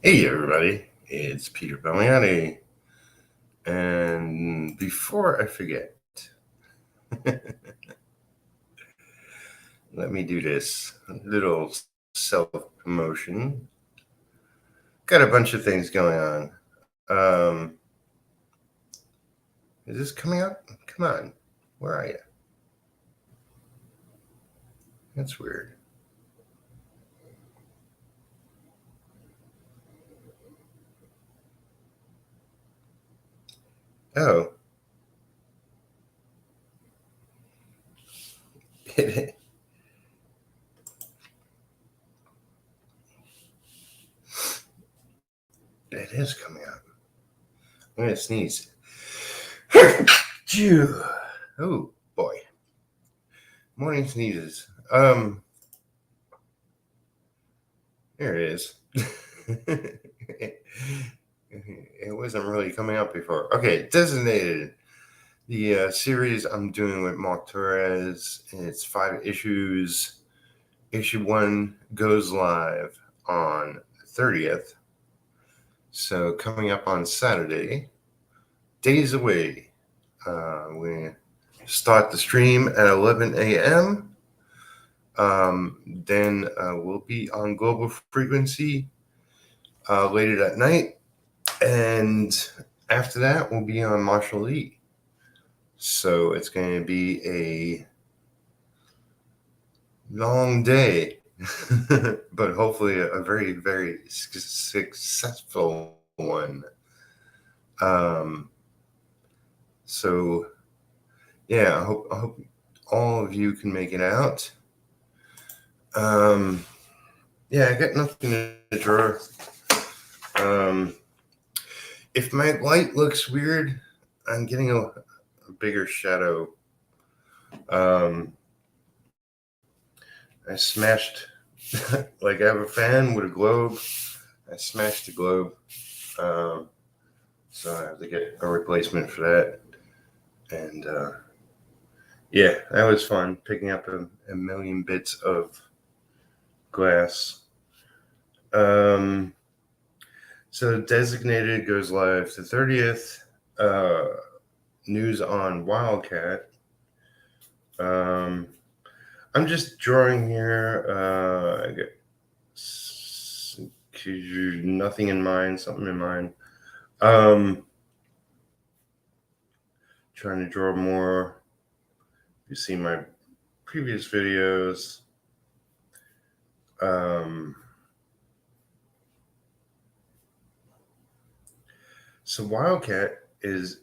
Hey everybody, it's Peter Palmiotti, and before I forget, let me do this little self-promotion. Got a bunch of things going on. Is this coming up? Come on, where are you? That's weird. Oh. It is coming up. I'm gonna sneeze. Phew. Oh boy. Morning sneezes. There it is. It wasn't really coming up before. Okay, Designated. The series I'm doing with Mark Torres. It's 5 issues. Issue 1 goes live on the 30th. So coming up on Saturday, days away. We start the stream at 11 a.m. Then we'll be on global frequency later that night. And after that, we'll be on Marshall Lee. So it's going to be a long day, but hopefully a very, very successful one. So, yeah, I hope all of you can make it out. Yeah, I got nothing to draw. If my light looks weird, I'm getting a bigger shadow. I smashed, like I have a fan with a globe. I smashed the globe. So I have to get a replacement for that. And yeah, that was fun, picking up a million bits of glass. So Designated goes live the 30th. News on Wildcat. I'm just drawing here. I got nothing in mind, something in mind. Trying to draw more. You've seen my previous videos. So Wildcat is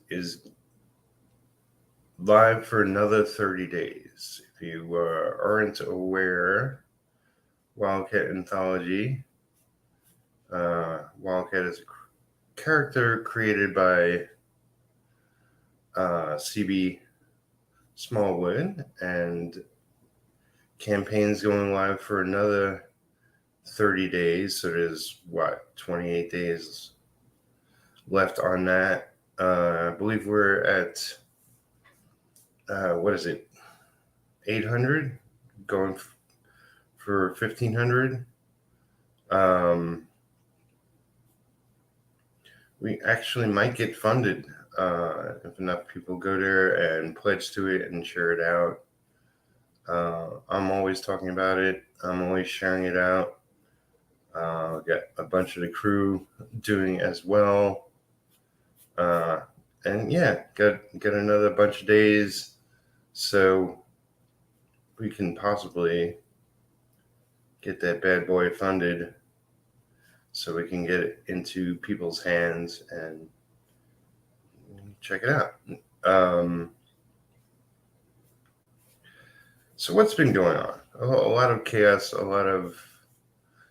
live for another 30 days. If you aren't aware, Wildcat Anthology. Wildcat is a character created by CB Smallwood, and campaign's going live for another 30 days. So there's 28 days left on that. I believe we're at what is it, 800 going for 1500. We actually might get funded if enough people go there and pledge to it and share it out. I'm always talking about it. I'm always sharing it out. Got a bunch of the crew doing as well. And yeah, got another bunch of days, so we can possibly get that bad boy funded, so we can get it into people's hands and check it out. So what's been going on? A lot of chaos, a lot of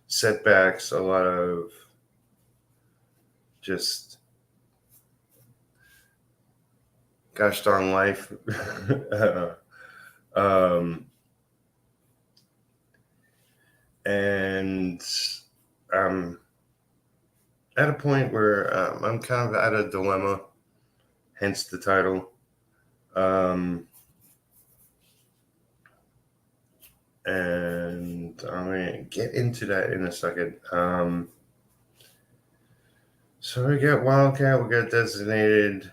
setbacks, a lot of just gosh darn life. And I'm at a point where I'm kind of at a dilemma, hence the title. And I'm going to get into that in a second. So we got Wildcat, we got Designated.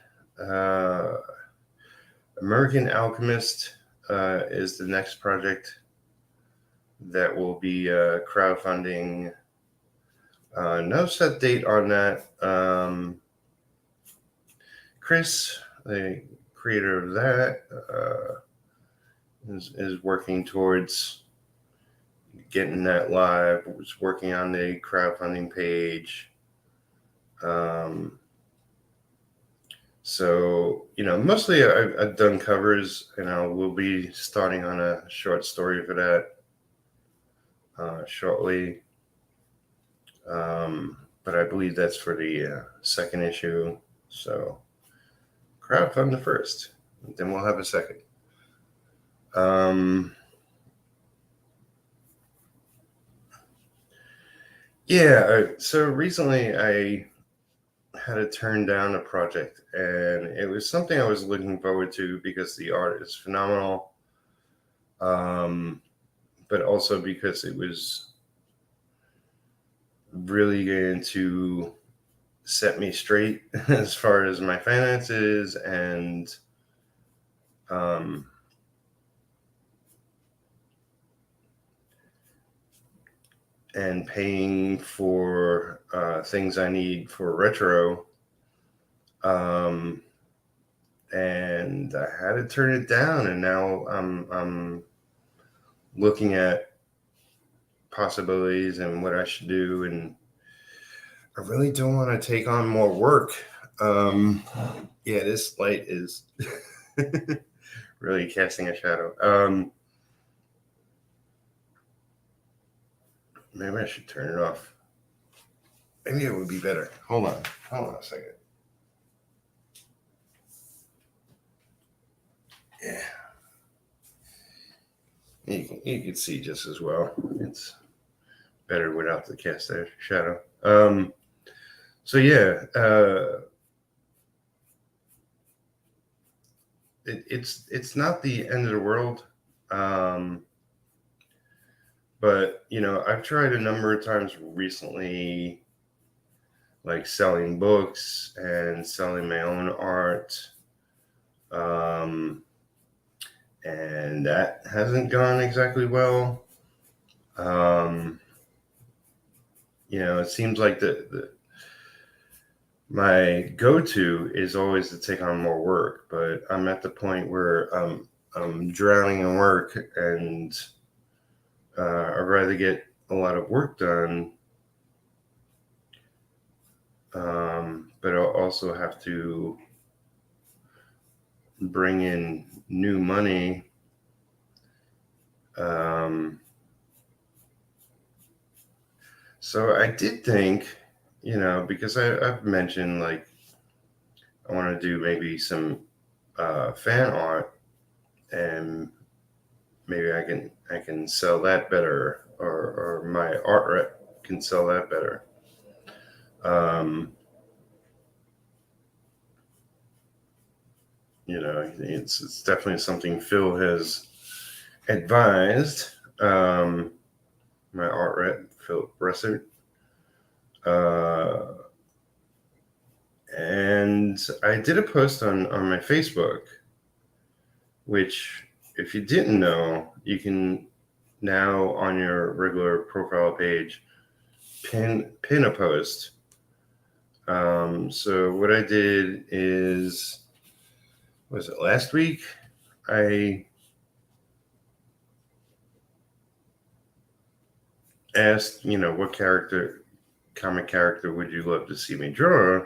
American Alchemist is the next project that will be crowdfunding. No set date on that. Chris, the creator of that, is working towards getting that live. Was working on the crowdfunding page. So, mostly I've done covers, and I will be starting on a short story for that shortly. But I believe that's for the second issue. So, crowdfund the first, then we'll have a second. So recently I had to turn down a project, and it was something I was looking forward to because the art is phenomenal, but also because it was really going to set me straight as far as my finances and paying for things I need for retro. And I had to turn it down, and now I'm looking at possibilities and what I should do, and I really don't want to take on more work. This light is really casting a shadow. Maybe I should turn it off. Maybe it would be better. Hold on a second. Yeah. You can see just as well. It's better without the cast shadow. It's not the end of the world. But I've tried a number of times recently, like selling books and selling my own art. And that hasn't gone exactly well. It seems like my go-to is always to take on more work, but I'm at the point where I'm drowning in work, and I'd rather get a lot of work done, but I'll also have to bring in new money. So I did think, because I've mentioned, like, I want to do maybe some fan art, and maybe I can sell that better, or my art rep can sell that better. It's definitely something Phil has advised. My art rep, Phil Bressert. And I did a post on my Facebook, which, if you didn't know, you can now on your regular profile page pin a post. So what I did is, was it last week? I asked, what comic character would you love to see me draw?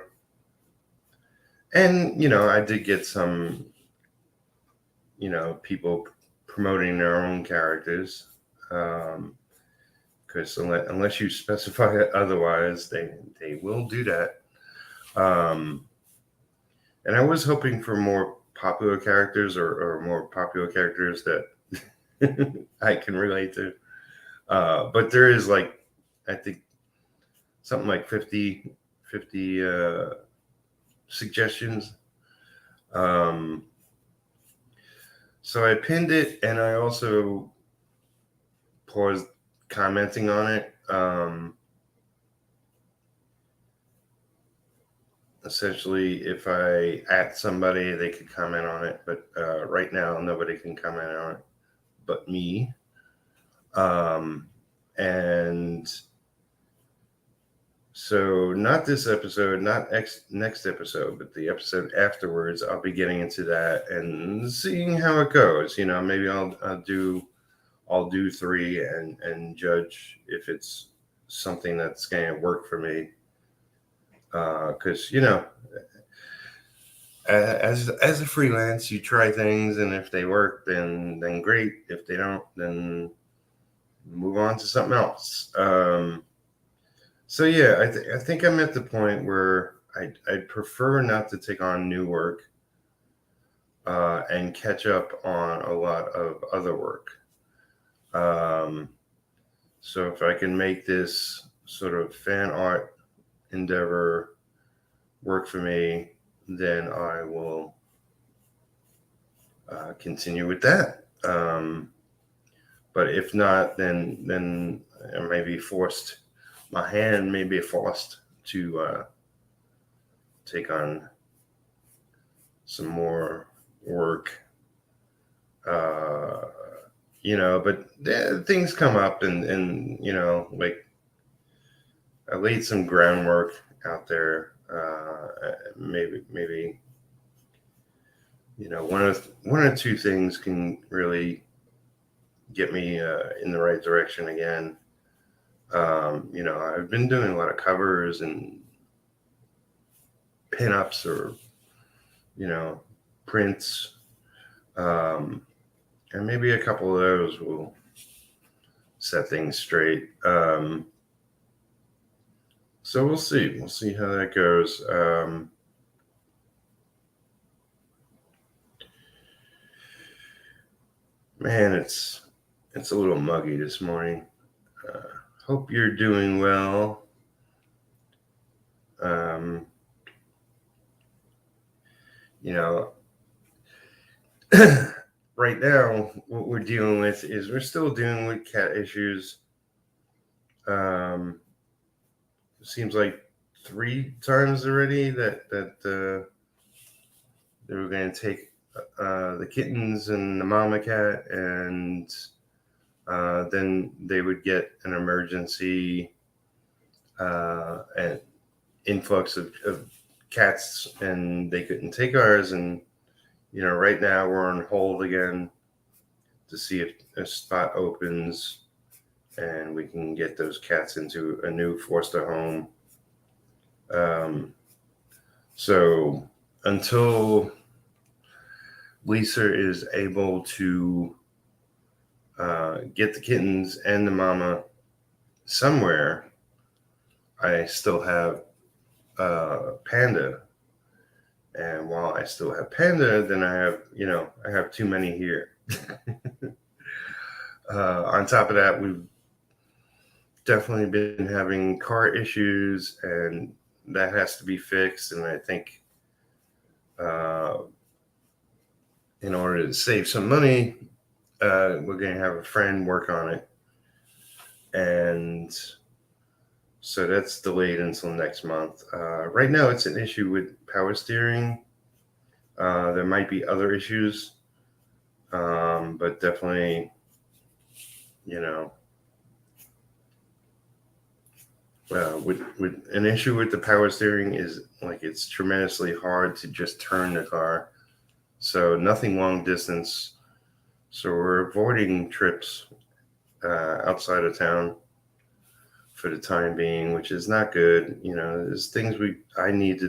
And, I did get some, people promoting their own characters. Because unless you specify it otherwise, they will do that. And I was hoping for more popular characters, or more popular characters that I can relate to. But there is, like, I think something like 50 suggestions. So I pinned it, and I also paused commenting on it. essentially, if I at somebody, they could comment on it. But right now, nobody can comment on it but me. And so not this episode, not next episode, but the episode afterwards, I'll be getting into that and seeing how it goes. Maybe I'll do 3 and judge if it's something that's going to work for me. Because as a freelance, you try things, and if they work, then great. If they don't, then move on to something else. So yeah, I think I'm at the point where I'd prefer not to take on new work and catch up on a lot of other work. So if I can make this sort of fan art endeavor work for me, then I will continue with that. But if not, then I may be forced. My hand may be forced to take on some more work. But things come up, and like I laid some groundwork out there. Maybe one or two things can really get me in the right direction again. I've been doing a lot of covers and pinups or prints, and maybe a couple of those will set things straight. So we'll see how that goes. Man, it's a little muggy this morning. Hope you're doing well. Right now, what we're dealing with is we're still dealing with cat issues. Seems like 3 times already that they were going to take the kittens and the mama cat, and then they would get an emergency and influx of cats, and they couldn't take ours. And right now we're on hold again to see if a spot opens and we can get those cats into a new foster home. So until Lisa is able to get the kittens and the mama somewhere, I still have Panda. And while I still have Panda, then I have too many here. On top of that, we've definitely been having car issues, and that has to be fixed. And I think in order to save some money, we're going to have a friend work on it. And so that's delayed until next month. Right now, it's an issue with power steering. There might be other issues, but definitely, with an issue with the power steering is like it's tremendously hard to just turn the car. So nothing long distance. So we're avoiding trips outside of town for the time being, which is not good. There's things we need to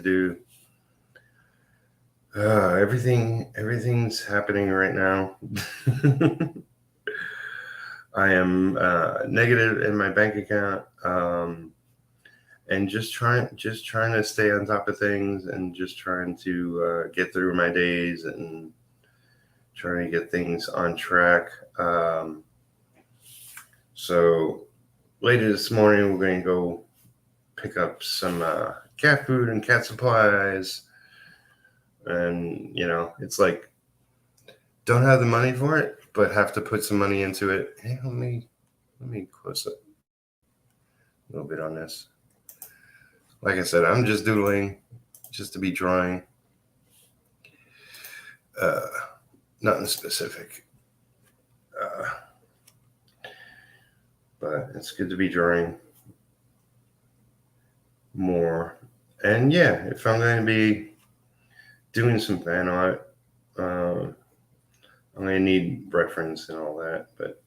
do. Everything's happening right now. I am negative in my bank account, and just trying to stay on top of things, and just trying to get through my days and trying to get things on track. So later this morning, we're going to go pick up some cat food and cat supplies. And, it's like, don't have the money for it, but have to put some money into it. Hey, let me close up a little bit on this. like I said, I'm just doodling, just to be drawing. Nothing specific. But it's good to be drawing more. And yeah, if I'm going to be doing some fan art, I'm going to need reference and all that. But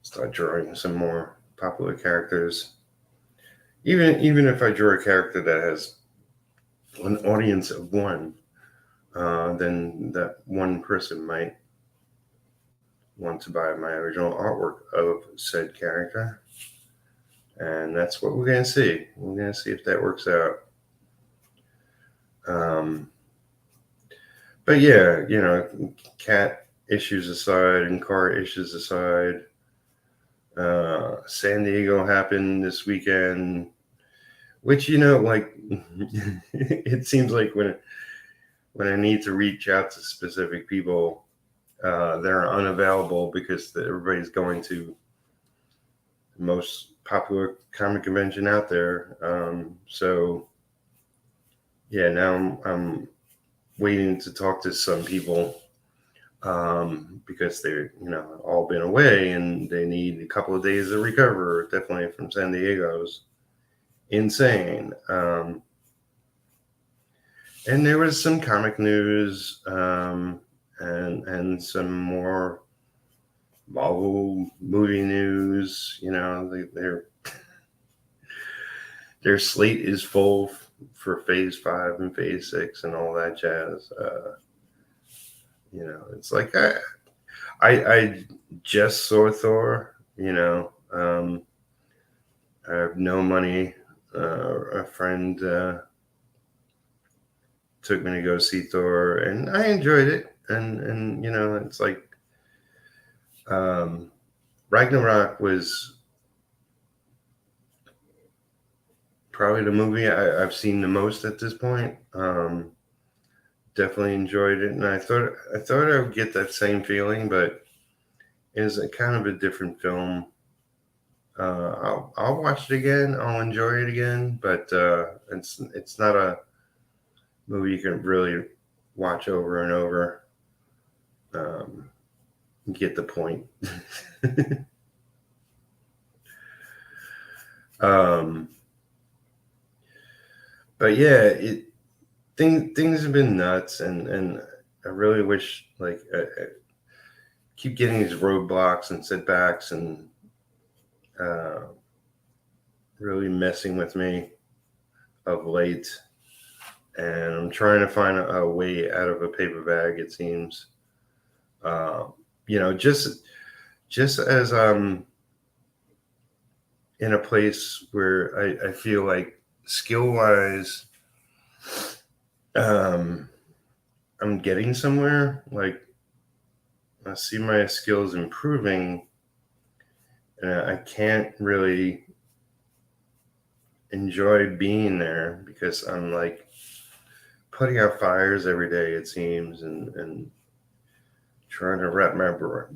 start drawing some more popular characters. Even if I draw a character that has an audience of one, then that one person might want to buy my original artwork of said character. And that's what we're going to see. We're going to see if that works out. But yeah, cat issues aside and car issues aside, San Diego happened this weekend, which, it seems like when I need to reach out to specific people, they're unavailable because everybody's going to the most popular comic convention out there. So yeah, now I'm waiting to talk to some people because they're all been away and they need a couple of days to recover. Definitely from San Diego's insane. And there was some comic news and some more Marvel movie news. Their slate is full for Phase 5 and Phase 6 and all that jazz. It's like I just saw Thor. I have no money. A friend took me to go see Thor, and I enjoyed it. And it's like Ragnarok was probably the movie I've seen the most at this point. Definitely enjoyed it, and I thought I would get that same feeling, but it's a kind of a different film. I'll watch it again. I'll enjoy it again, but it's not a movie you can really watch over and over. Get the point. But yeah, things have been nuts, and I really wish I keep getting these roadblocks and setbacks and really messing with me of late. And I'm trying to find a way out of a paper bag, it seems. Just as I'm in a place where I feel like skill-wise, I'm getting somewhere. Like, I see my skills improving, and I can't really enjoy being there because I'm like putting out fires every day, it seems, and trying to wrap my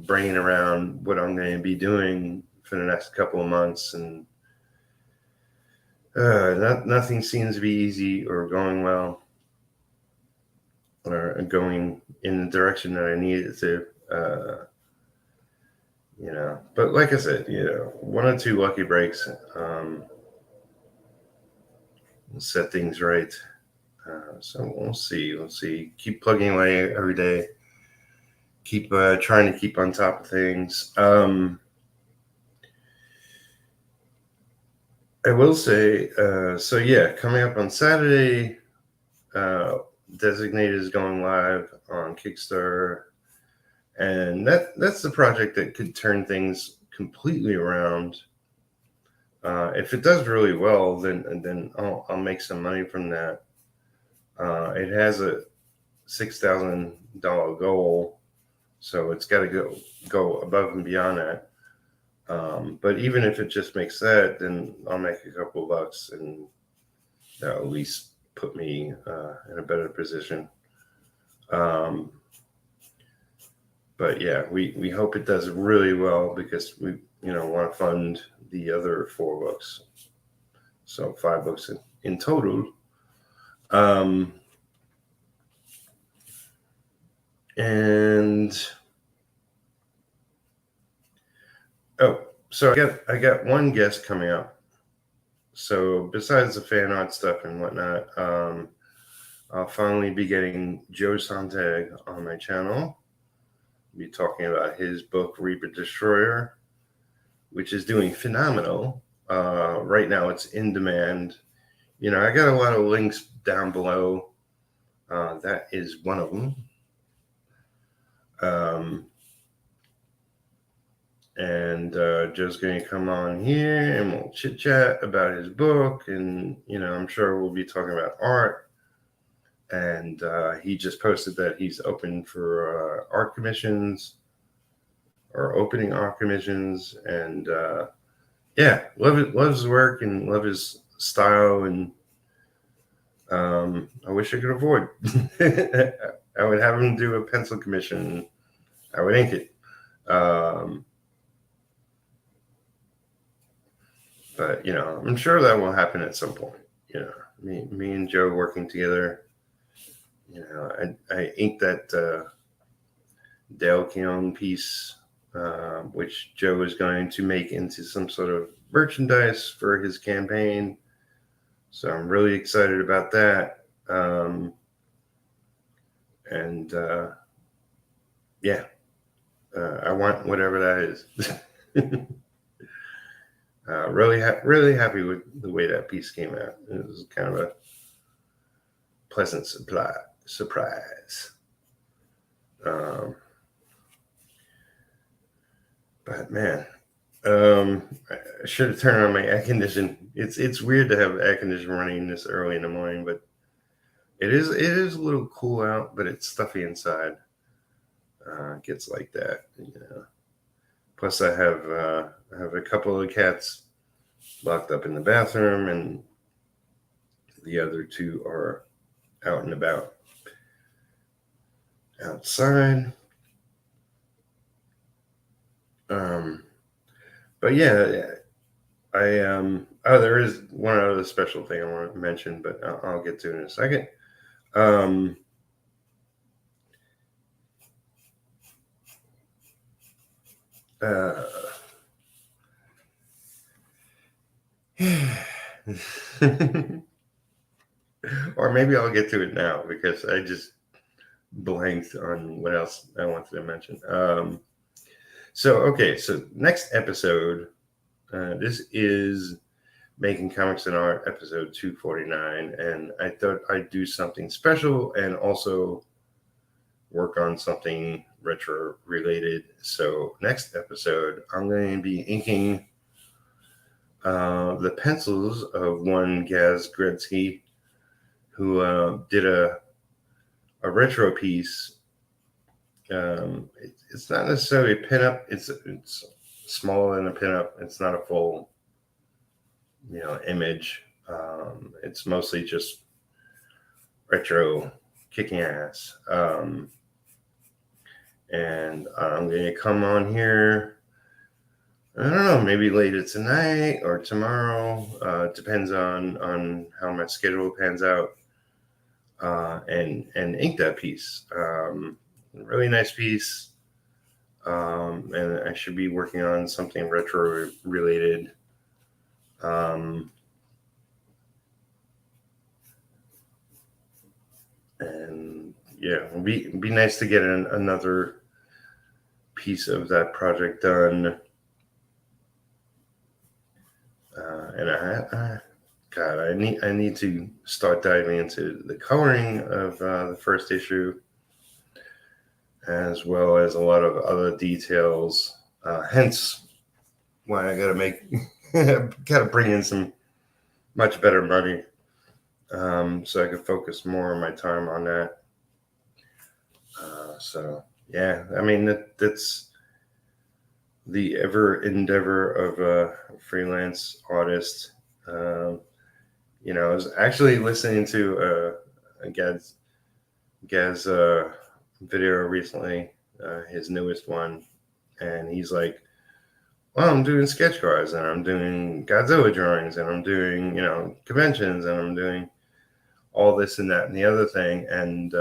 brain around what I'm going to be doing for the next couple of months. And nothing seems to be easy or going well or going in the direction that I need it to. But like I said, one or two lucky breaks will set things right. So we'll see. Keep plugging away every day. Keep trying to keep on top of things. I will say, so yeah, coming up on Saturday, Designated is going live on Kickstarter, and that's the project that could turn things completely around. If it does really well, then I'll make some money from that. It has a $6,000 goal, so it's got to go above and beyond that. But even if it just makes that, then I'll make a couple of bucks, and that'll at least put me in a better position. But yeah, we hope it does really well because we want to fund the other 4 books So 5 books in total. And so I got one guest coming up. So besides the fan art stuff and whatnot, I'll finally be getting Joe Sonntag on my channel. I'll be talking about his book Reaper Destroyer, which is doing phenomenal. Right now it's in demand. You know, I got a lot of links down below. That is one of them. And Joe's going to come on here and we'll chit chat about his book. And, you know, I'm sure we'll be talking about art. And he just posted that he's open for art commissions or opening art commissions. And yeah, loves his work and love his style. And I wish I could afford. I would have him do a pencil commission. I would ink it. But, you know, I'm sure that will happen at some point. You know, me and Joe working together. You know, I inked that Dale Keown piece, which Joe is going to make into some sort of merchandise for his campaign. So I'm really excited about that. Yeah, I want whatever that is. Really happy with the way that piece came out. It was kind of a pleasant surprise. But man, I should have turned on my air condition. It's weird to have air conditioning running this early in the morning, but it is a little cool out, but it's stuffy inside. It gets like that, you know. Plus, I have a couple of cats locked up in the bathroom, and the other two are out and about outside. But yeah, there is one other special thing I want to mention, but I'll get to it in a second. Or maybe I'll get to it now because I just blanked on what else I wanted to mention. So next episode, this is Making Comics and Art, episode 249, and I thought I'd do something special and also work on something retro related. So next episode, I'm going to be inking the pencils of one Gaz Gretzky, who did a retro piece. It's not necessarily a pinup. It's smaller than a pinup. It's not a full, you know, image. It's mostly just retro kicking ass. And I'm going to come on here, I don't know, maybe later tonight or tomorrow. Depends on how my schedule pans out. And ink that piece. Really nice piece. And I should be working on something retro related. And yeah, it'd be nice to get another piece of that project done. And I need to start diving into the coloring of the first issue, as well as a lot of other details. Hence why I gotta bring in some much better money, so I could focus more of my time on that. So yeah, I mean that's the ever endeavor of a freelance artist. You know, I was actually listening to a Gaz video recently, his newest one, and he's like, well, I'm doing sketch cards, and I'm doing Godzilla drawings, and I'm doing, conventions, and I'm doing all this and that and the other thing. And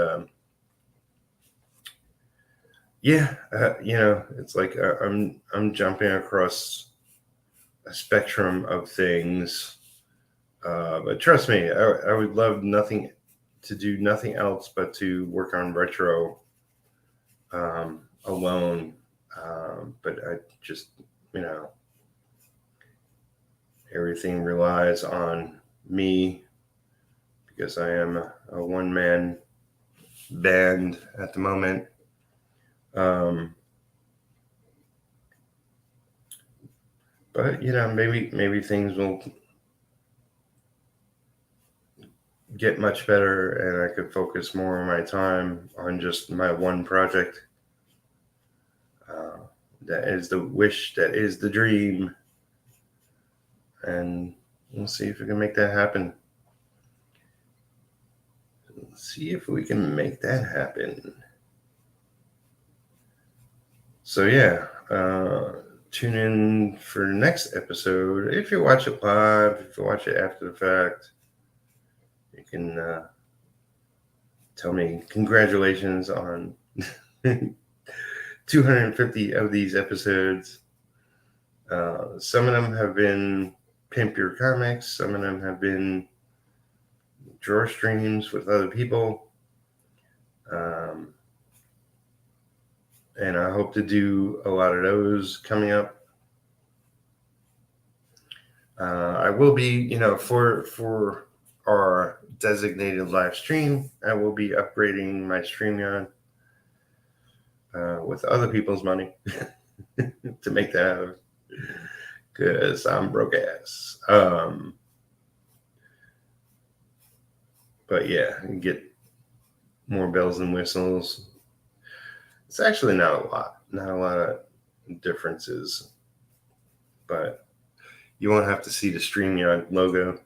it's like I'm jumping across a spectrum of things. But trust me, I would love to do nothing else but to work on retro alone. But I just, everything relies on me because I am a one-man band at the moment. But maybe things will get much better, and I could focus more of my time on just my one project. That is the wish, that is the dream, and we'll see if we can make that happen. So yeah, tune in for the next episode. If you watch it live, if you watch it after the fact, you can tell me congratulations on 250 of these episodes. Some of them have been Pimp Your Comics. Some of them have been drawer streams with other people. And I hope to do a lot of those coming up. I will be, for our designated live stream, I will be upgrading my StreamYard with other people's money to make that happen, because I'm broke ass. But yeah, get more bells and whistles. It's actually not a lot of differences, but you won't have to see the StreamYard logo,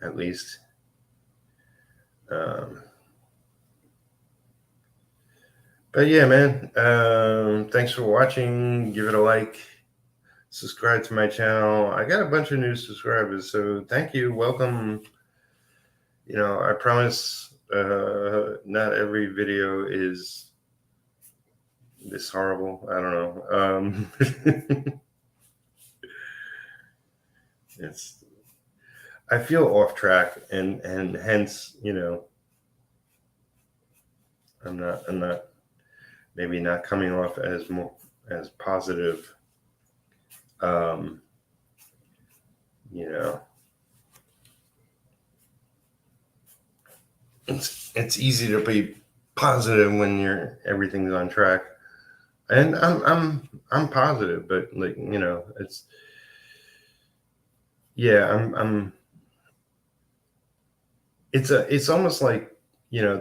at least. But yeah, man, thanks for watching. Give it a like, subscribe to my channel. I got a bunch of new subscribers, so thank you. Welcome. I promise not every video is this horrible. I don't know. I feel off track, and hence, I'm not maybe not coming off as positive. It's easy to be positive when everything's on track, and I'm positive, but it's it's almost like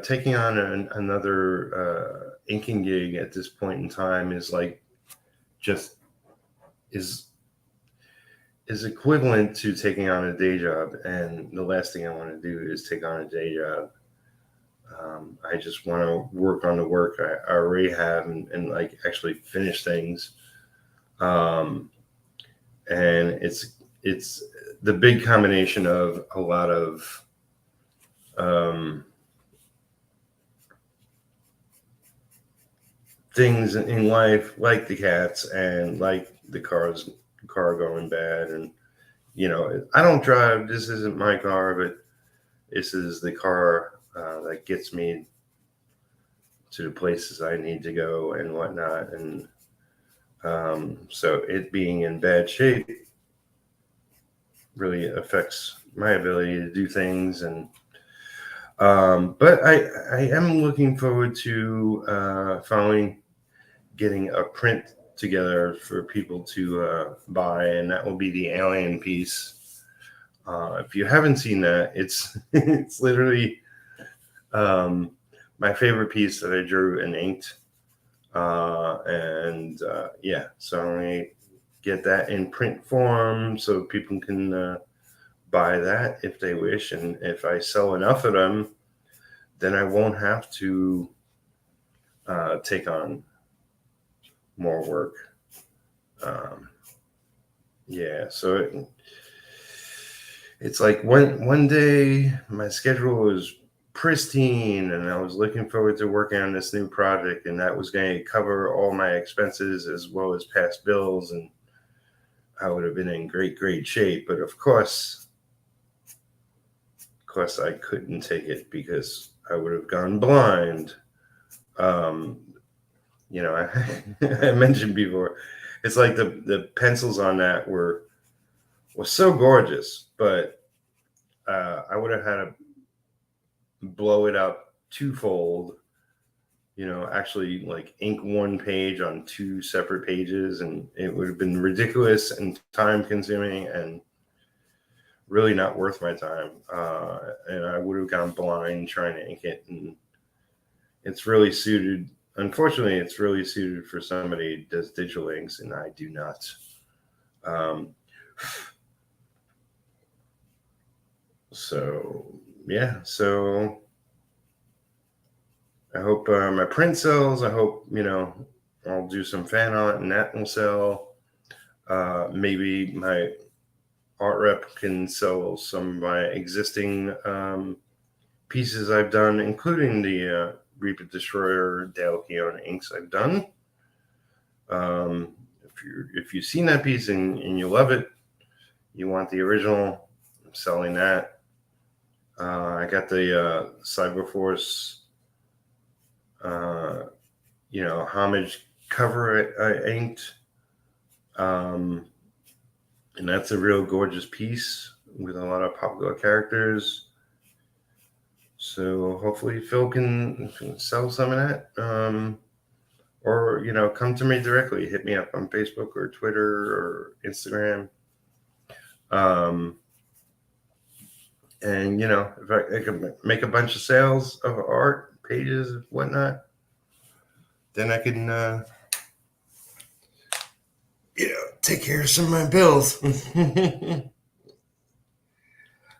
taking on another inking gig at this point in time is like just is equivalent to taking on a day job, and the last thing I want to do is take on a day job. I just want to work on the work I already have and like actually finish things. And it's the big combination of a lot of things in life, like the cats and like the car going bad. And, I don't drive. This isn't my car, but this is the car that gets me to the places I need to go and whatnot. And so it being in bad shape really affects my ability to do things. And but I am looking forward to finally getting a print together for people to buy, and that will be the alien piece. If you haven't seen that, it's it's literally my favorite piece that I drew and inked. So I'm going to get that in print form so people can buy that if they wish. And if I sell enough of them, then I won't have to take on more work. yeah, so it's like one day my schedule was pristine and I was looking forward to working on this new project, and that was going to cover all my expenses as well as past bills, and I would have been in great shape. But of course I couldn't take it because I would have gone blind. You know, I mentioned before, it's like the pencils on that were so gorgeous, but I would have had to blow it up twofold. You know, actually like ink one page on two separate pages, and it would have been ridiculous and time consuming and really not worth my time. And I would have gone blind trying to ink it. And it's really suited, unfortunately, it's really suited for somebody who does digital inks, and I do not. So, yeah, so I hope my print sells. I hope, you know, I'll do some fan art and that will sell. Maybe my art rep can sell some of my existing pieces I've done, including the Reaper Destroyer Dale Keown inks I've done. If you've seen that piece and you love it, you want the original, I'm selling that. I got the Cyberforce, you know, homage cover I inked. And that's a real gorgeous piece with a lot of popular characters. So hopefully Phil can sell some of that. Or, you know, come to me directly. Hit me up on Facebook or Twitter or Instagram. And, you know, if I can make a bunch of sales of art, pages, whatnot, then I can, you know, take care of some of my bills.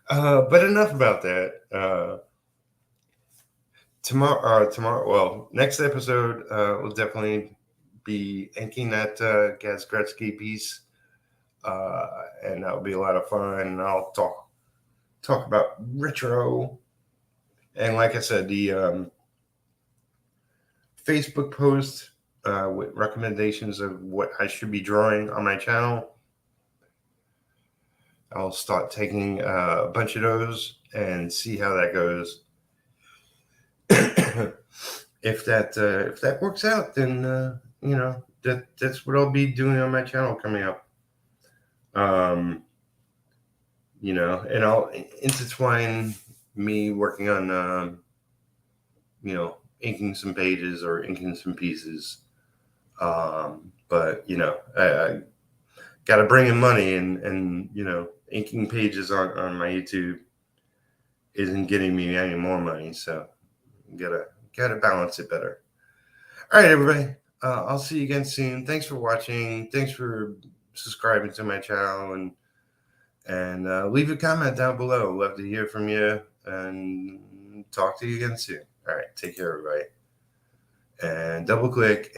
But enough about that. Tomorrow, well, next episode will definitely be inking that Gaz Gretzky piece. And that'll be a lot of fun. And I'll talk about retro. And like I said, the Facebook post with recommendations of what I should be drawing on my channel, I'll start taking a bunch of those and see how that goes. If that works out, then you know, that's what I'll be doing on my channel coming up. You know, and I'll intertwine me working on you know, inking some pages or inking some pieces. But you know, I got to bring in money, and you know, inking pages on my YouTube isn't getting me any more money, so gotta balance it better. All right, everybody. I'll see you again soon. Thanks for watching. Thanks for subscribing to my channel, and leave a comment down below. Love to hear from you, and talk to you again soon. All right, take care, everybody, and double click.